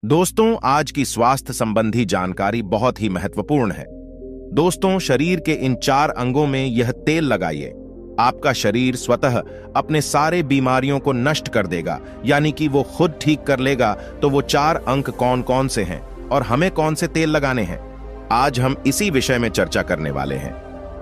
दोस्तों, आज की स्वास्थ्य संबंधी जानकारी बहुत ही महत्वपूर्ण है। दोस्तों, शरीर के इन 4 अंगों में यह तेल लगाइए। आपका शरीर स्वतः अपने सारे बीमारियों को नष्ट कर देगा, यानी कि वो खुद ठीक कर लेगा। तो वो 4 अंग कौन कौन से हैं और हमें कौन से तेल लगाने हैं, आज हम इसी विषय में चर्चा करने वाले हैं।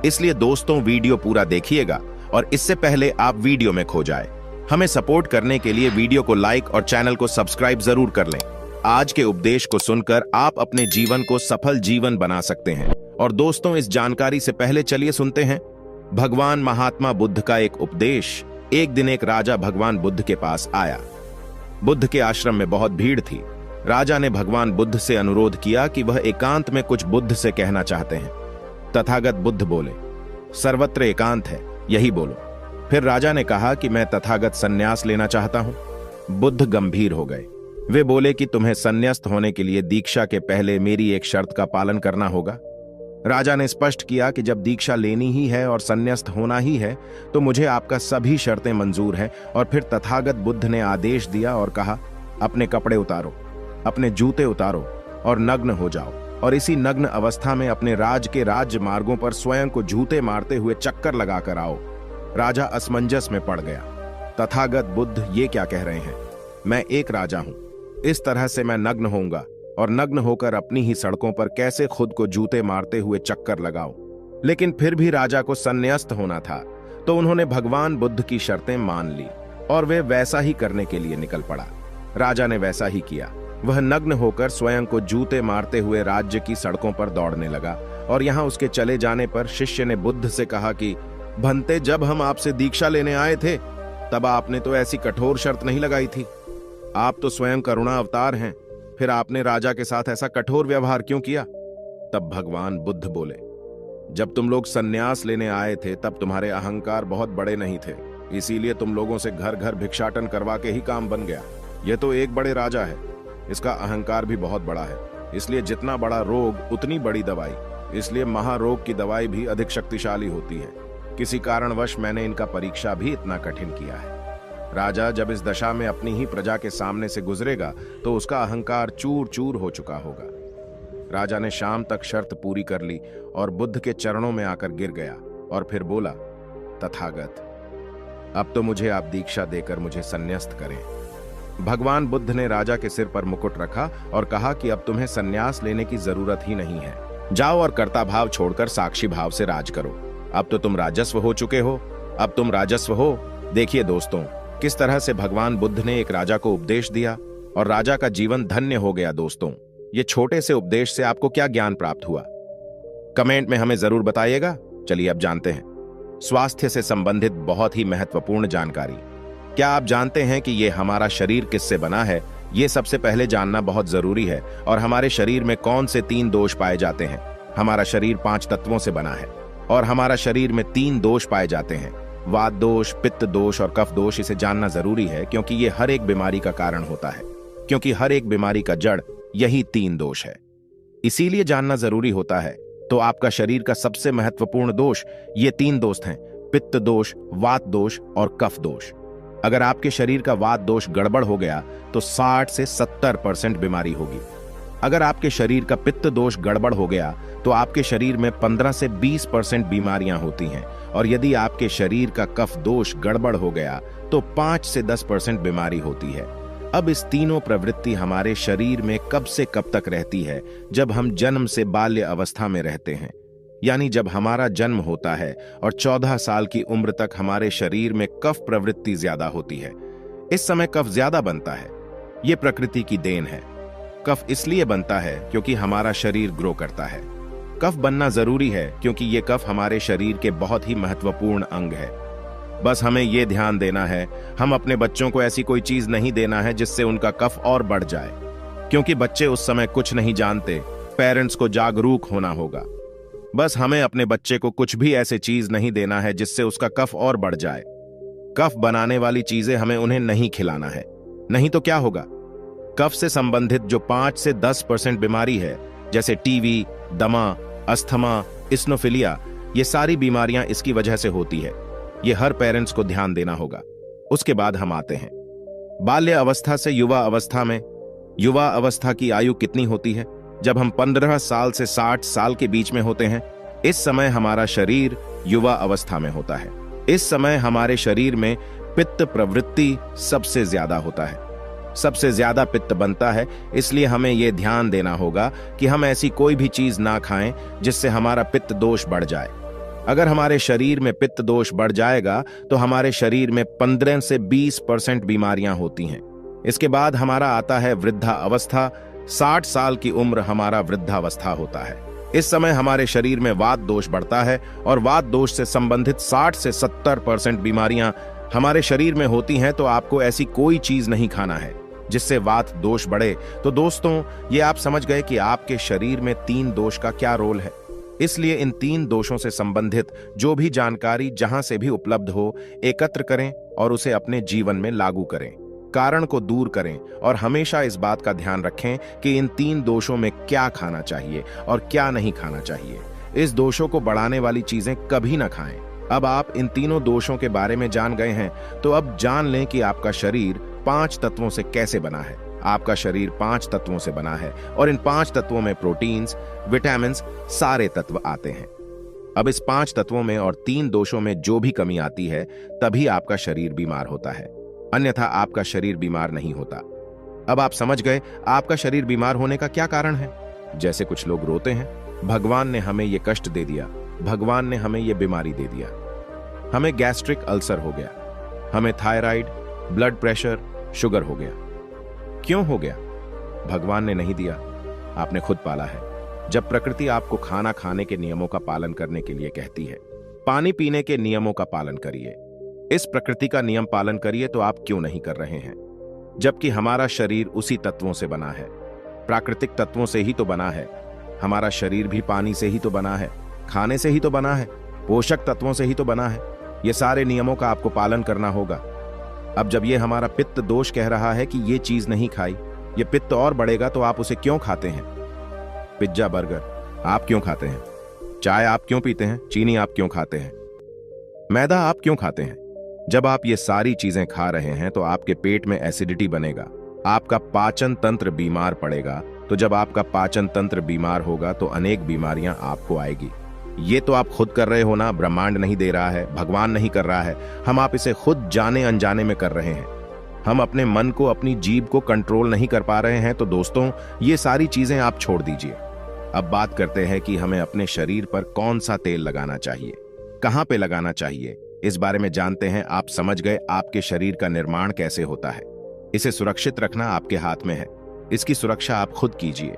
इसलिए दोस्तों, वीडियो पूरा देखिएगा और इससे पहले आप वीडियो में खो जाए। हमें सपोर्ट करने के लिए वीडियो को लाइक और चैनल को सब्सक्राइब जरूर कर लें। आज के उपदेश को सुनकर आप अपने जीवन को सफल जीवन बना सकते हैं। और दोस्तों, इस जानकारी से पहले चलिए सुनते हैं भगवान महात्मा बुद्ध का एक उपदेश। एक दिन एक राजा भगवान बुद्ध के पास आया। बुद्ध के आश्रम में बहुत भीड़ थी। राजा ने भगवान बुद्ध से अनुरोध किया कि वह एकांत में कुछ बुद्ध से कहना चाहते हैं। तथागत बुद्ध बोले, सर्वत्र एकांत है, यही बोलो। फिर राजा ने कहा कि मैं तथागत संन्यास लेना चाहता हूं। बुद्ध गंभीर हो गए। वे बोले कि तुम्हें संन्यास्त होने के लिए दीक्षा के पहले मेरी एक शर्त का पालन करना होगा। राजा ने स्पष्ट किया कि जब दीक्षा लेनी ही है और संन्यास्त होना ही है तो मुझे आपका सभी शर्तें मंजूर हैं। और फिर तथागत बुद्ध ने आदेश दिया और कहा, अपने कपड़े उतारो, अपने जूते उतारो और नग्न हो जाओ। और इसी नग्न अवस्था में अपने राज के राज्य मार्गों पर स्वयं को जूते मारते हुए चक्कर लगाकर आओ। राजा असमंजस में पड़ गया। तथागत बुद्ध ये क्या कह रहे हैं? मैं एक राजा हूं, इस तरह से मैं नग्न होऊंगा और नग्न होकर अपनी ही सड़कों पर कैसे खुद को जूते मारते हुए चक्कर लगाऊं? लेकिन फिर भी राजा को संन्यास्त होना था, तो उन्होंने भगवान बुद्ध की शर्तें मान ली और वे वैसा ही करने के लिए निकल पड़ा। राजा ने वैसा ही किया। वह नग्न होकर स्वयं को जूते मारते हुए राज्य की सड़कों पर दौड़ने लगा। और यहां उसके चले जाने पर शिष्य ने बुद्ध से कहा कि भंते, जब हम आपसे दीक्षा लेने आए थे तब आपने तो ऐसी कठोर शर्त नहीं लगाई थी। आप तो स्वयं करुणा अवतार हैं, फिर आपने राजा के साथ ऐसा कठोर व्यवहार क्यों किया? तब भगवान बुद्ध बोले, जब तुम लोग संन्यास लेने आए थे तब तुम्हारे अहंकार बहुत बड़े नहीं थे, इसीलिए तुम लोगों से घर घर भिक्षाटन करवा के ही काम बन गया। यह तो एक बड़े राजा है, इसका अहंकार भी बहुत बड़ा है, इसलिए जितना बड़ा रोग उतनी बड़ी दवाई, इसलिए महारोग की दवाई भी अधिक शक्तिशाली होती है। किसी कारणवश मैंने इनका परीक्षा भी इतना कठिन किया है। राजा जब इस दशा में अपनी ही प्रजा के सामने से गुजरेगा तो उसका अहंकार चूर चूर हो चुका होगा। राजा ने शाम तक शर्त पूरी कर ली और बुद्ध के चरणों में आकर गिर गया और फिर बोला, तथागत, अब तो मुझे आप दीक्षा देकर मुझे संन्यास्त करें। भगवान बुद्ध ने राजा के सिर पर मुकुट रखा और कहा कि अब तुम्हें संन्यास लेने की जरूरत ही नहीं है। जाओ और कर्ता भाव छोड़कर साक्षी भाव से राज करो। अब तो तुम राजस्व हो चुके हो, अब तुम राजस्व हो। देखिए दोस्तों, किस तरह से भगवान बुद्ध ने एक राजा को उपदेश दिया और राजा का जीवन धन्य हो गया। दोस्तों, ये छोटे से उपदेश से आपको क्या ज्ञान प्राप्त हुआ, कमेंट में हमें जरूर बताइएगा। चलिए अब जानते हैं स्वास्थ्य से संबंधित बहुत ही महत्वपूर्ण जानकारी। क्या आप जानते हैं कि ये हमारा शरीर किससे बना है? ये सबसे पहले जानना बहुत जरूरी है। और हमारे शरीर में कौन से 3 दोष पाए जाते हैं? हमारा शरीर 5 तत्वों से बना है और हमारा शरीर में 3 दोष पाए जाते हैं, वात दोष, पित्त दोष और कफ दोष। इसे जानना जरूरी है क्योंकि ये हर एक बीमारी का कारण होता है, क्योंकि हर एक बीमारी का जड़ यही 3 दोष है, इसीलिए जानना जरूरी होता है। तो आपका शरीर का सबसे महत्वपूर्ण दोष ये 3 दोष हैं, पित्त दोष, वात दोष और कफ दोष। अगर आपके शरीर का वात दोष गड़बड़ हो गया तो 60 से 70% बीमारी होगी। अगर आपके शरीर का पित्त दोष गड़बड़ हो गया तो आपके शरीर में 15 से 20% बीमारियां होती हैं। और यदि आपके शरीर का कफ दोष गड़बड़ हो गया तो 5 से 10% बीमारी होती है। अब इस तीनों प्रवृत्ति हमारे शरीर में कब से कब तक रहती है? जब हम जन्म से बाल्य अवस्था में रहते हैं, यानी जब हमारा जन्म होता है और 14 साल की उम्र तक हमारे शरीर में कफ प्रवृत्ति ज्यादा होती है। इस समय कफ ज्यादा बनता है, यह प्रकृति की देन है। कफ इसलिए बनता है क्योंकि हमारा शरीर ग्रो करता है। कफ बनना जरूरी है क्योंकि ये कफ हमारे शरीर के बहुत ही महत्वपूर्ण अंग है। बस हमें ये ध्यान देना है, हम अपने बच्चों को ऐसी कोई चीज नहीं देना है जिससे उनका कफ और बढ़ जाए, क्योंकि बच्चे उस समय कुछ नहीं जानते। पेरेंट्स को जागरूक होना होगा। बस हमें अपने बच्चे को कुछ भी ऐसे चीज नहीं देना है जिससे उसका कफ और बढ़ जाए। कफ बनाने वाली चीजें हमें उन्हें नहीं खिलाना है, नहीं तो क्या होगा? कफ से संबंधित जो 5 से 10% बीमारी है, जैसे टीवी, दमा, अस्थमा, इस्नोफिलिया, ये सारी बीमारियां इसकी वजह से होती है। ये हर पेरेंट्स को ध्यान देना होगा। उसके बाद हम आते हैं बाल्य अवस्था से युवा अवस्था में। युवा अवस्था की आयु कितनी होती है? जब हम 15 साल से 60 साल के बीच में होते हैं। इस समय हमारा शरीर युवा अवस्था में होता है। इस समय हमारे शरीर में पित्त प्रवृत्ति सबसे ज्यादा होता है, सबसे ज्यादा पित्त बनता है। इसलिए हमें यह ध्यान देना होगा कि हम ऐसी कोई भी चीज ना खाएं जिससे हमारा पित्त दोष बढ़ जाए। अगर हमारे शरीर में पित्त दोष बढ़ जाएगा तो हमारे शरीर में 15 से 20% बीमारियां होती हैं। इसके बाद हमारा आता है वृद्धा अवस्था। 60 साल की उम्र हमारा वृद्धावस्था होता है। इस समय हमारे शरीर में वात दोष बढ़ता है और वात दोष से संबंधित 60 से 70% बीमारियां हमारे शरीर में होती हैं। तो आपको ऐसी कोई चीज नहीं खाना है जिससे वात दोष बढ़े। तो दोस्तों, ये आप समझ गए कि आपके शरीर में 3 दोष का क्या रोल है। इसलिए इन 3 दोषों से संबंधित जो भी जानकारी जहां से भी उपलब्ध हो, एकत्र करें और उसे अपने जीवन में लागू करें, कारण को दूर करें और हमेशा इस बात का ध्यान रखें कि इन 3 दोषों में क्या खाना चाहिए और क्या नहीं खाना चाहिए। इस दोषों को बढ़ाने वाली चीजें कभी ना खाएं। अब आप इन तीनों दोषों के बारे में जान गए हैं, तो अब जान लें कि आपका शरीर 5 तत्वों से कैसे बना है। आपका शरीर 5 तत्वों से बना है और इन 5 तत्वों में प्रोटीन्स, विटामिन, सारे तत्व आते हैं। अब इस 5 तत्वों में और 3 दोषों में जो भी कमी आती है, तभी आपका शरीर बीमार होता है, अन्यथा आपका शरीर बीमार नहीं होता। अब आप समझ गए आपका शरीर बीमार होने का क्या कारण है। जैसे कुछ लोग रोते हैं, भगवान ने हमें ये कष्ट दे दिया, भगवान ने हमें ये बीमारी दे दिया, हमें गैस्ट्रिक अल्सर हो गया, हमें थायराइड, ब्लड प्रेशर, शुगर हो गया। क्यों हो गया? भगवान ने नहीं दिया, आपने खुद पाला है। जब प्रकृति आपको खाना खाने के नियमों का पालन करने के लिए कहती है, पानी पीने के नियमों का पालन करिए, इस प्रकृति का नियम पालन करिए, तो आप क्यों नहीं कर रहे हैं? जबकि हमारा शरीर उसी तत्वों से बना है, प्राकृतिक तत्वों से ही तो बना है। हमारा शरीर भी पानी से ही तो बना है, खाने से ही तो बना है, पोषक तत्वों से ही तो बना है। ये सारे नियमों का आपको पालन करना होगा। अब जब ये हमारा पित्त दोष कह रहा है कि ये चीज नहीं खाई, ये पित्त और बढ़ेगा, तो आप उसे क्यों खाते हैं? पिज्जा, बर्गर आप क्यों खाते हैं? चाय आप क्यों पीते हैं? चीनी आप क्यों खाते हैं? मैदा आप क्यों खाते हैं? जब आप ये सारी चीजें खा रहे हैं तो आपके पेट में एसिडिटी बनेगा, आपका पाचन तंत्र बीमार पड़ेगा। तो जब आपका पाचन तंत्र बीमार होगा तो अनेक बीमारियां आपको आएगी। ये तो आप खुद कर रहे हो ना, ब्रह्मांड नहीं दे रहा है, भगवान नहीं कर रहा है, आप इसे खुद जाने अनजाने में कर रहे हैं। हम अपने मन को, अपनी जीभ को कंट्रोल नहीं कर पा रहे हैं। तो दोस्तों, ये सारी चीजें आप छोड़ दीजिए। अब बात करते हैं कि हमें अपने शरीर पर कौन सा तेल लगाना चाहिए, कहां पे लगाना चाहिए, इस बारे में जानते हैं। आप समझ गए आपके शरीर का निर्माण कैसे होता है। इसे सुरक्षित रखना आपके हाथ में है, इसकी सुरक्षा आप खुद कीजिए।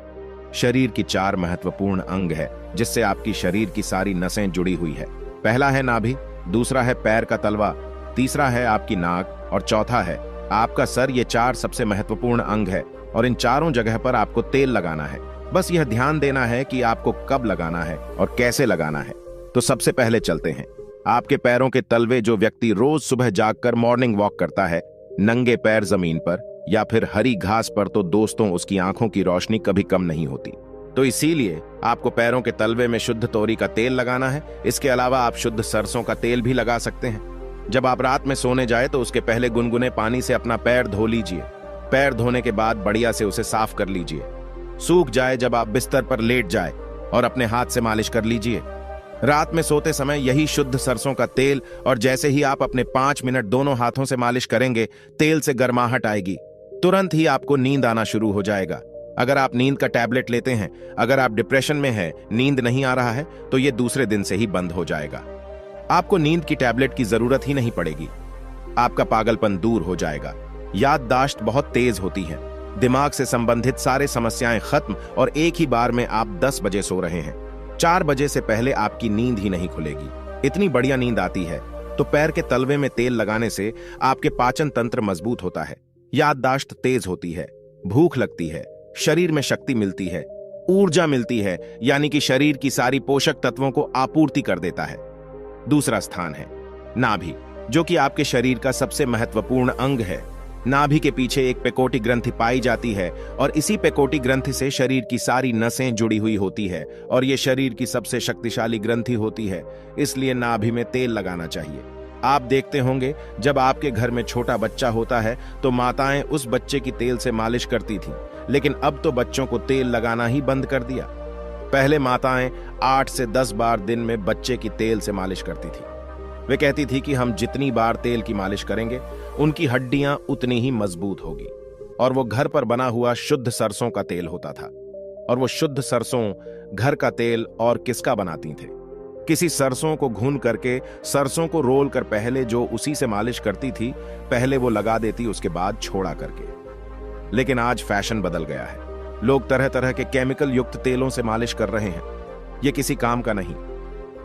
शरीर की 4 महत्वपूर्ण अंग है जिससे आपकी शरीर की सारी नसें जुड़ी हुई है। पहला है नाभि, दूसरा है पैर का तलवा, तीसरा है आपकी नाक और चौथा है आपका सर। ये 4 सबसे महत्वपूर्ण अंग है और इन चारों जगह पर आपको तेल लगाना है। बस यह ध्यान देना है कि आपको कब लगाना है और कैसे लगाना है। तो सबसे पहले चलते हैं आपके पैरों के तलवे। जो व्यक्ति रोज सुबह जागकर मॉर्निंग वॉक करता है नंगे पैर जमीन पर या फिर हरी घास पर, तो दोस्तों उसकी आंखों की रोशनी कभी कम नहीं होती। तो इसीलिए आपको पैरों के तलवे में शुद्ध तोरी का तेल लगाना है। इसके अलावा आप शुद्ध सरसों का तेल भी लगा सकते हैं। जब आप रात में सोने जाए तो उसके पहले गुनगुने पानी से अपना पैर धो लीजिए। पैर धोने के बाद बढ़िया से उसे साफ कर लीजिए। सूख जाए जब आप बिस्तर पर लेट जाए और अपने हाथ से मालिश कर लीजिए। रात में सोते समय यही शुद्ध सरसों का तेल, और जैसे ही आप अपने 5 मिनट दोनों हाथों से मालिश करेंगे, तेल से गर्माहट आएगी, तुरंत ही आपको नींद आना शुरू हो जाएगा। अगर आप नींद का टैबलेट लेते हैं, अगर आप डिप्रेशन में हैं, नींद नहीं आ रहा है, तो ये दूसरे दिन से ही बंद हो जाएगा। आपको नींद की टैबलेट की जरूरत ही नहीं पड़ेगी। आपका पागलपन दूर हो जाएगा। याददाश्त बहुत तेज होती है, दिमाग से संबंधित सारे समस्याएं खत्म, और एक ही बार में आप 10 बजे सो रहे हैं। 4 बजे से पहले आपकी नींद ही नहीं खुलेगी। इतनी बढ़िया नींद आती है। तो पैर के तलवे में तेल लगाने से आपके पाचन तंत्र मजबूत होता है, याददाश्त तेज होती है, भूख लगती है, शरीर में शक्ति मिलती है, ऊर्जा मिलती है, यानी कि शरीर की सारी पोषक तत्वों को आपूर्ति कर देता है। दूसरा स्थान है नाभि, जो कि आपके शरीर का सबसे महत्वपूर्ण अंग है। नाभि के पीछे एक पेकोटी ग्रंथि पाई जाती है और इसी पेकोटी ग्रंथि से शरीर की सारी नसें जुड़ी हुई होती है, और यह शरीर की सबसे शक्तिशाली ग्रंथि होती है। इसलिए नाभि में तेल लगाना चाहिए। आप देखते होंगे जब आपके घर में छोटा बच्चा होता है तो माताएं उस बच्चे की तेल से मालिश करती थीं, लेकिन अब तो बच्चों को तेल लगाना ही बंद कर दिया। पहले माताएं 8 से 10 बार दिन में बच्चे की तेल से मालिश करती थी। वे कहती थी कि हम जितनी बार तेल की मालिश करेंगे उनकी हड्डियां उतनी ही मजबूत होगी। और वो घर पर बना हुआ शुद्ध सरसों का तेल होता था। और वो शुद्ध सरसों घर का तेल और किसका बनाती थे? किसी सरसों को भून करके सरसों को रोल कर पहले जो उसी से मालिश करती थी, पहले वो लगा देती, उसके बाद छोड़ा करके। लेकिन आज फैशन बदल गया है। लोग तरह तरह के केमिकल युक्त तेलों से मालिश कर रहे हैं। ये किसी काम का नहीं।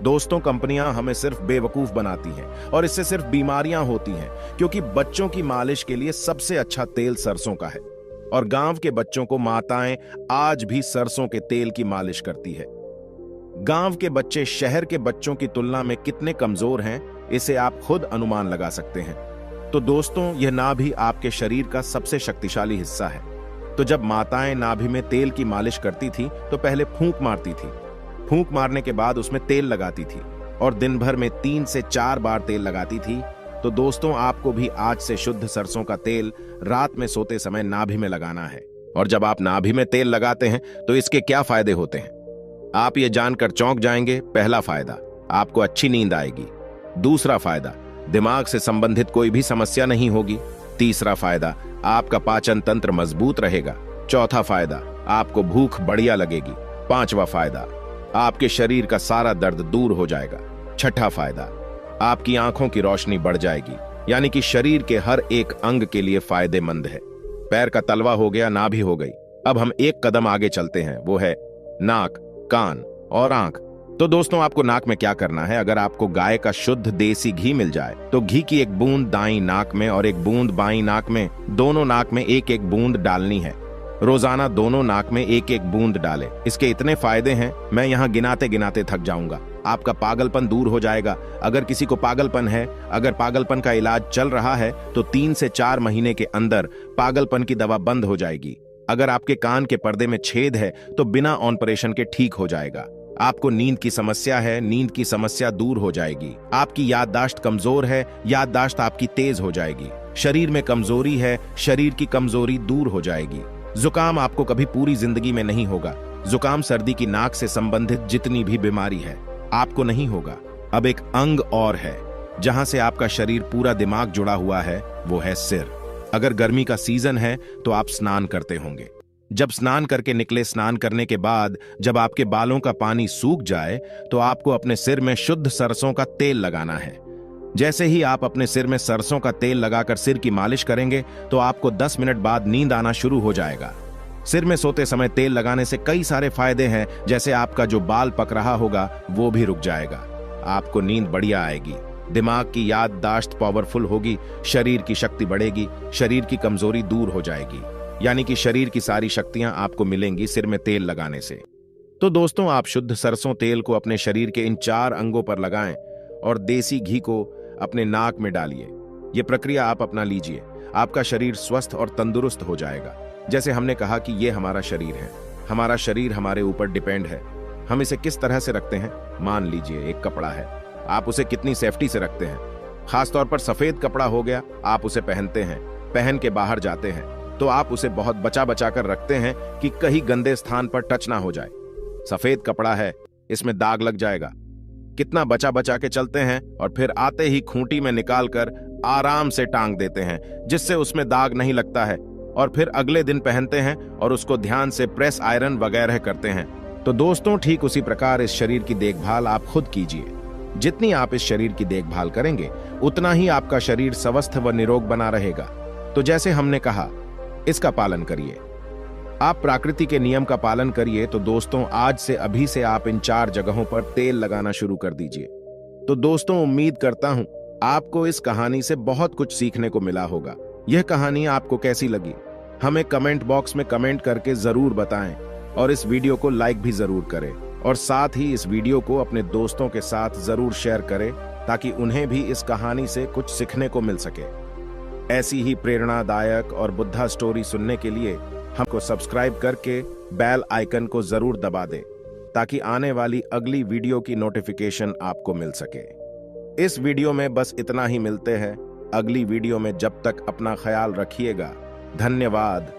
दोस्तों, कंपनियां हमें सिर्फ बेवकूफ बनाती हैं और इससे सिर्फ बीमारियां होती हैं, क्योंकि बच्चों की मालिश के लिए सबसे अच्छा तेल सरसों का है। और गांव के बच्चों को माताएं आज भी सरसों के तेल की मालिश करती है। गांव के बच्चे शहर के बच्चों की तुलना में कितने कमजोर हैं, इसे आप खुद अनुमान लगा सकते हैं। तो दोस्तों, यह नाभि आपके शरीर का सबसे शक्तिशाली हिस्सा है। तो जब माताएं नाभि में तेल की मालिश करती थी तो पहले फूंक मारती थी। फूंक मारने के बाद उसमें तेल लगाती थी और दिन भर में 3 से 4 बार तेल लगाती थी। तो दोस्तों, आपको भी आज से शुद्ध सरसों का तेल रात में सोते समय नाभि में लगाना है। और जब आप नाभि में तेल लगाते हैं तो इसके क्या फायदे होते हैं, आप ये जानकर चौंक जाएंगे। पहला फायदा, आपको अच्छी नींद आएगी। दूसरा फायदा, दिमाग से संबंधित कोई भी समस्या नहीं होगी। तीसरा फायदा, आपका पाचन तंत्र मजबूत रहेगा। चौथा फायदा, आपको भूख बढ़िया लगेगी। पांचवा फायदा, आपके शरीर का सारा दर्द दूर हो जाएगा। छठा फायदा, आपकी आंखों की रोशनी बढ़ जाएगी, यानी कि शरीर के हर एक अंग के लिए फायदेमंद है। पैर का तलवा हो गया, नाभि हो गई। अब हम एक कदम आगे चलते हैं, वो है नाक, कान और आंख। तो दोस्तों, आपको नाक में क्या करना है? अगर आपको गाय का शुद्ध देसी घी मिल जाए तो घी की एक बूंद दाईं नाक में और एक बूंद बाईं नाक में, दोनों नाक में एक एक बूंद डालनी है। रोजाना दोनों नाक में एक एक बूंद डालें। इसके इतने फायदे हैं, मैं यहाँ गिनाते गिनाते थक जाऊंगा। आपका पागलपन दूर हो जाएगा। अगर किसी को पागलपन है, अगर पागलपन का इलाज चल रहा है तो 3 से 4 महीने के अंदर पागलपन की दवा बंद हो जाएगी। अगर आपके कान के पर्दे में छेद है तो बिना ऑपरेशन के ठीक हो जाएगा। आपको नींद की समस्या है, नींद की समस्या दूर हो जाएगी। आपकी याददाश्त कमजोर है, याददाश्त आपकी तेज हो जाएगी। शरीर में कमजोरी है, शरीर की कमजोरी दूर हो जाएगी। जुकाम आपको कभी पूरी जिंदगी में नहीं होगा। जुकाम सर्दी की नाक से संबंधित जितनी भी बीमारी है आपको नहीं होगा। अब एक अंग और है जहां से आपका शरीर पूरा दिमाग जुड़ा हुआ है, वो है सिर। अगर गर्मी का सीजन है तो आप स्नान करते होंगे। जब स्नान करके निकले, स्नान करने के बाद जब आपके बालों का पानी सूख जाए तो आपको अपने सिर में शुद्ध सरसों का तेल लगाना है। जैसे ही आप अपने सिर में सरसों का तेल लगाकर सिर की मालिश करेंगे तो आपको 10 मिनट बाद नींद आना शुरू हो जाएगा। सिर में सोते समय तेल लगाने से कई सारे फायदे हैं, जैसे आपका जो बाल पक रहा होगा वो भी रुक जाएगा। आपको नींद बढ़िया आएगी, दिमाग की याददाश्त पावरफुल होगी, शरीर की शक्ति बढ़ेगी, शरीर की कमजोरी दूर हो जाएगी। यानी कि शरीर की सारी शक्तियां आपको मिलेंगी सिर में तेल लगाने से। तो दोस्तों, आप शुद्ध सरसों तेल को अपने शरीर के इन 4 अंगों पर लगाएं और देसी घी को अपने नाक में डालिए। यह प्रक्रिया आप अपना लीजिए, आपका शरीर स्वस्थ और तंदुरुस्त हो जाएगा। जैसे हमने कहा कि यह हमारा शरीर है, हमारा शरीर हमारे ऊपर डिपेंड है। हम इसे किस तरह से रखते हैं? मान लीजिए एक कपड़ा है, आप उसे कितनी सेफ्टी से रखते हैं। खासतौर पर सफेद कपड़ा हो गया, आप उसे पहनते हैं, पहन के बाहर जाते हैं तो आप उसे बहुत बचा बचा कर रखते हैं कि कहीं गंदे स्थान पर टच ना हो जाए। सफेद कपड़ा है, इसमें दाग लग जाएगा। कितना बचा बचा के चलते हैं और फिर आते ही खूंटी में निकालकर आराम से टांग देते हैं, जिससे उसमें दाग नहीं लगता है। और फिर अगले दिन पहनते हैं और उसको ध्यान से प्रेस आयरन वगैरह करते हैं। तो दोस्तों, ठीक उसी प्रकार इस शरीर की देखभाल आप खुद कीजिए। जितनी आप इस शरीर की देखभाल करेंगे उतना ही आपका शरीर स्वस्थ व निरोग बना रहेगा। तो जैसे हमने कहा, इसका पालन करिए। आप प्रकृति के नियम का पालन करिए। तो दोस्तों, आज से अभी से आप इन 4 जगहों पर तेल लगाना शुरू कर दीजिए। तो दोस्तों, उम्मीद करता हूं आपको इस कहानी से बहुत कुछ सीखने को मिला होगा। यह कहानी आपको कैसी लगी हमें कमेंट बॉक्स में कमेंट करके जरूर बताएं और इस वीडियो को लाइक भी जरूर करें और साथ ही इस वीडियो को अपने दोस्तों के साथ जरूर शेयर करें ताकि उन्हें भी इस कहानी से कुछ सीखने को मिल सके। ऐसी ही प्रेरणादायक और बुद्धा स्टोरी सुनने के लिए हमको सब्सक्राइब करके बेल आइकन को जरूर दबा दें ताकि आने वाली अगली वीडियो की नोटिफिकेशन आपको मिल सके। इस वीडियो में बस इतना ही। मिलते हैं अगली वीडियो में। जब तक अपना ख्याल रखिएगा। धन्यवाद।